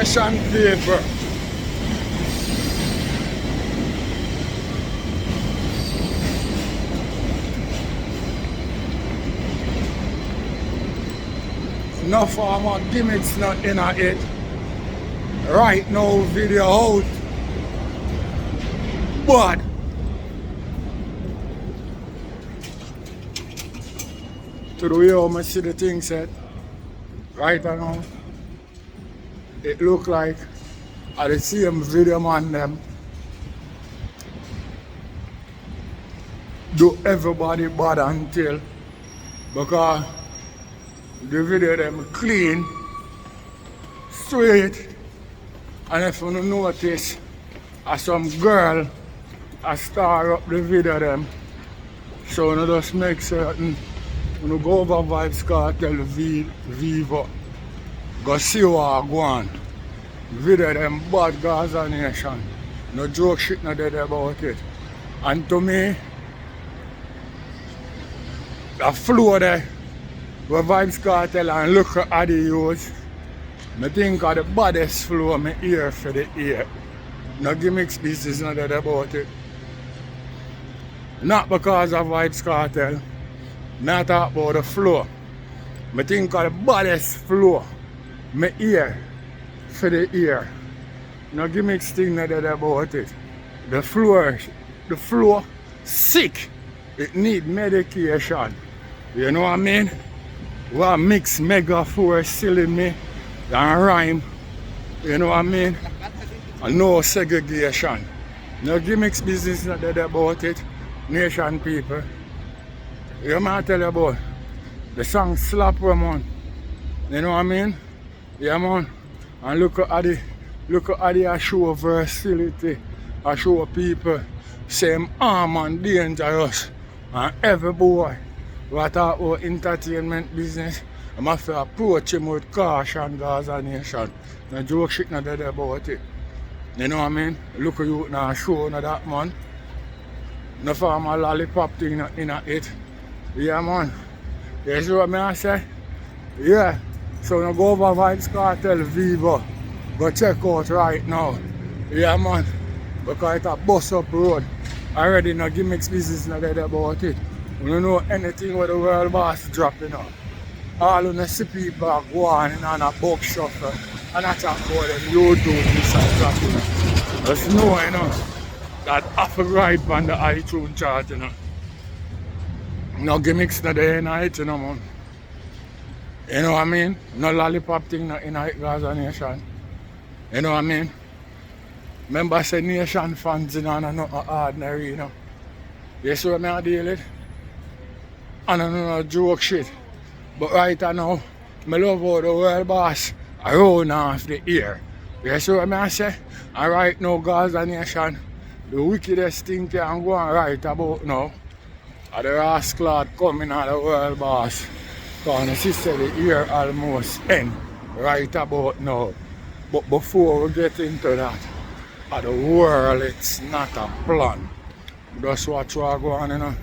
nation people. No form of gimmicks not in it. Right now video out. But to the way how I see the thing set right now, it look like I the same video man them do everybody bad until because the video them clean, straight, and if you notice some girl I star up the video them, so you just make certain you go over Vybz Kartel Vivo, go see what go on. Video them bad Gaza Nation. No joke shit no dead about it. And to me, the flow there where Vybz Kartel and Likkle addi use, I think of the baddest flow I hear for the ear. No gimmicks business no dead about it. Not because of Vybz Kartel, not talk about the flow. I think of the baddest flow I hear for the ear. No gimmicks thing no dead about it. The flow sick. It need medication. You know what I mean? What mix mega force silly me and rhyme. You know what I mean? And no segregation. No gimmicks business not dead about it. Nation people. You might tell you about the song slap man. You know what I mean? Yeah man. And look at the I show versatility. I show people same arm and dangerous. And every boy who talk about entertainment business, I must approach him with caution, Gaza Nation. No joke shit not dead about it. You know what I mean? Look at you now show no that man. No form of lollipop thing in it. Yeah man. You see what I say? Yeah. So now go over Vybz Kartel Vivo. Go check out right now. Yeah man. Because it's a bus up road. Already no gimmicks business not dead about it. You don't know anything where the world boss dropping out. All of the see people go on in a box shuffle and I talk about them YouTube this and that. Just know you know that half a ride on the iTunes chart, you know. No gimmicks not there in it, you know man. You know what I mean? No lollipop thing not in it, Gaza Nation. You know what I mean? Remember I said Nation fans, you know, and not ordinary, you know. You see what I deal with? And I don't know joke shit. But right now, I love how the world boss around off the ear. You see what I say? And right now, Gaza Nation, the wickedest thing can go on right about now. Are the rascal coming out the world boss. Because she said the year almost end right about now. But before we get into that, the world it's not a plan. Just watch what go on, you know.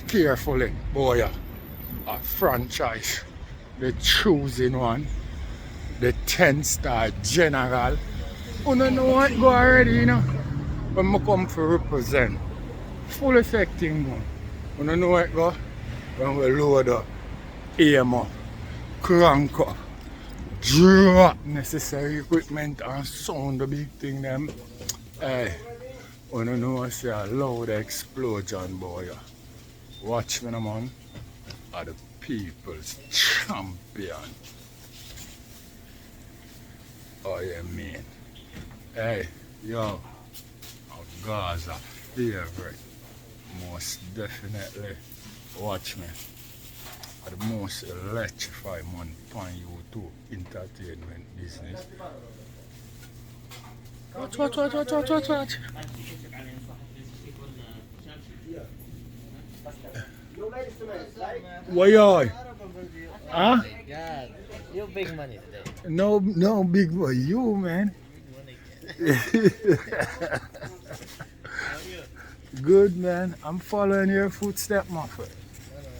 Carefully, boy. A franchise. The choosing one. The 10-star general. You don't know what go already, you know. When I come to represent. Full effect thing, man. You don't know what go. When we load up. Aim up. Crank up. Drop necessary equipment and sound the big thing them. Hey. You don't know what's a loud explosion, boy. Watch me, man. Are the people's champion. Oh, yeah, man. Hey, yo. Gaza favorite. Most definitely. Watch me. Are the most electrifying man on YouTube entertainment business. Watch. Why are? Huh? God, you big money today. No big boy, you man. Good man, I'm following your footsteps, my friend.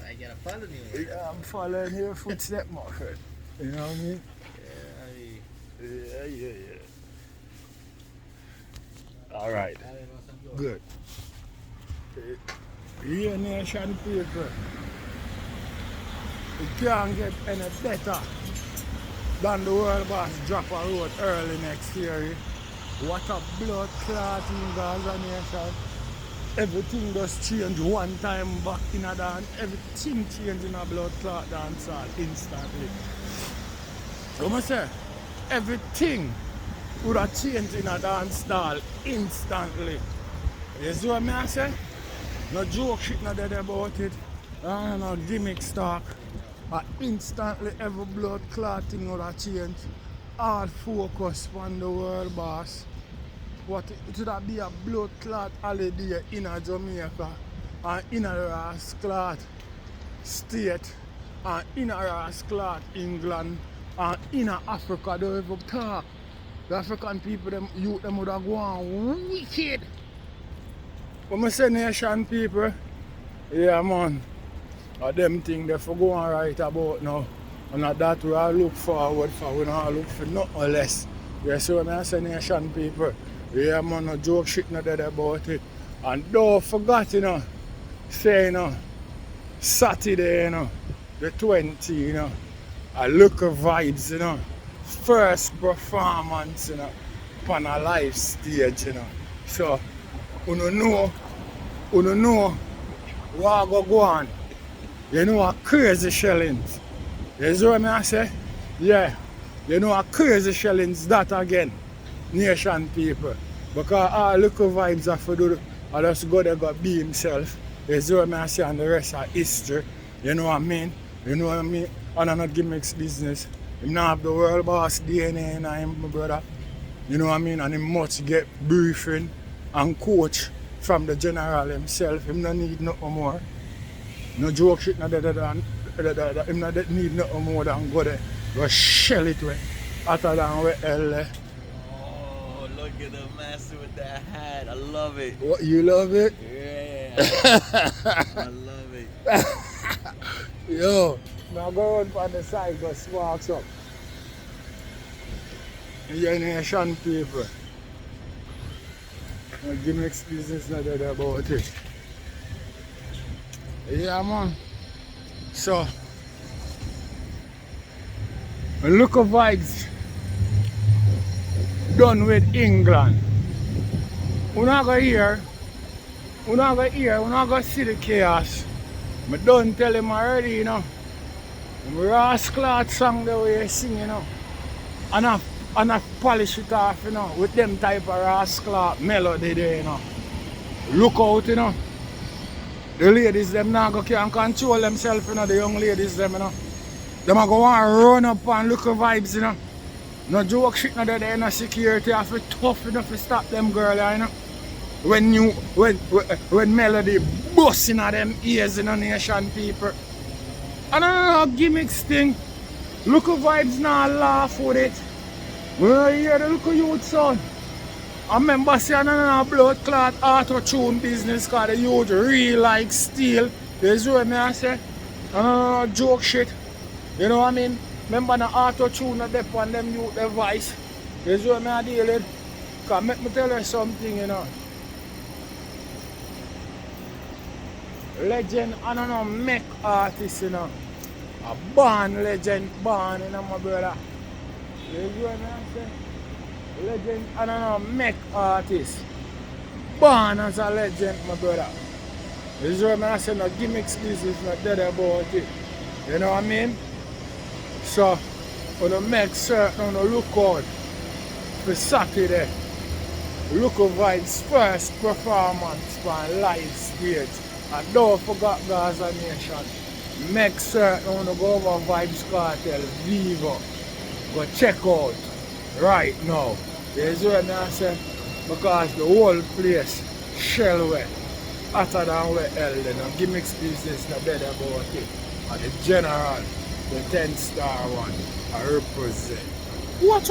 I gotta follow you. Yeah, I'm following your footsteps, my friend. You know what I mean? Yeah. Yeah. Alright. Good. Here nation people. It can't get any better than the world boss drop a road early next year. What a blood clotting Gaza nation. Everything does change one time back in a dance. Everything change in a blood clot dance hall instantly. So I say, everything would have changed in a dance hall instantly. You see what I say? No joke shit not dead about it. No gimmick stock. Instantly every blood clotting would have changed. All focus on the world boss. What it would be a blood clot holiday in a Jamaica and in a Ras clot state and in a Ras clot England and in a Africa. Don't even talk. The African people, them youth, them would have gone wicked. When I say nation people, yeah man, them things they for go on right about now. And that we all look forward for, we don't look for nothing less. Yeah, so when I say nation people, yeah man, no joke shit not dead about it. And don't forget, you know, say, you know, Saturday, you know, the 20, you know, a Likkle Vybz, you know, first performance, you know, on a live stage, you know. So, you know what go on. You know a crazy shellings. You see what I say? Yeah. You know a crazy shellings that again. Nation people. Because all Likkle Vybz have to do, I just go there go be himself. You see what I say, and the rest are history. You know what I mean? You know what I mean? And I'm not gimmicks business. Him not have the world boss DNA in him, my brother. You know what I mean? And he must get briefing and coach from the general himself. Him not need nothing more. No joke shit not him not need nothing more than go there. Go shell it way. Hotter than where hell. Oh, look at the master with that hat. I love it. What, you love it? Yeah. I love it. Yo, now go on the side, go sparks up. Your nation people. No gimmicks business not dead about it. Yeah man. So Likkle Vybz done with England. We're not gonna hear, we're not gonna see the chaos. I don't tell him already, you know. The Ras clot song the way you sing, you know. And I polish it off, you know, with them type of Ras clot melody there, you know. Look out, you know. The ladies, them now can't control themselves, you know, the young ladies, them, you know. Them are going to run up on Likkle Vybz, you know. No joke shit, no there, no security, have to tough enough to stop them girl, you know. When melody busting at them ears, you know, nation people. I don't know, gimmicks thing. Likkle Vybz now laugh with it. When I hear the Likkle youth sound, I remember saying no blood clot auto tune business because the youth real like steel. You see what I say? No joke shit. You know what I mean? Remember the auto tune that they on them youth their voice. You see what I deal with? Because let me tell you something, you know. Legend, I don't know, make artist, you know. A born legend, born, you know, my brother. You see what I say? Legend, I don't know, make artist. Born as a legend, my brother. You see what I say? No gimmicks business, not dead about it. You know what I mean? So, when you make certain, you look out for Saturday. Likkle Vybz first performance on live stage. And don't forget Gaza Nation. Make certain you go over Vybz Kartel, Vivo. Go check out right now. You see what I say? Because the whole place shell wet. Hotter than where hell then. And gimmicks business not dead about it. And the general, the 10-star one, I represent. What?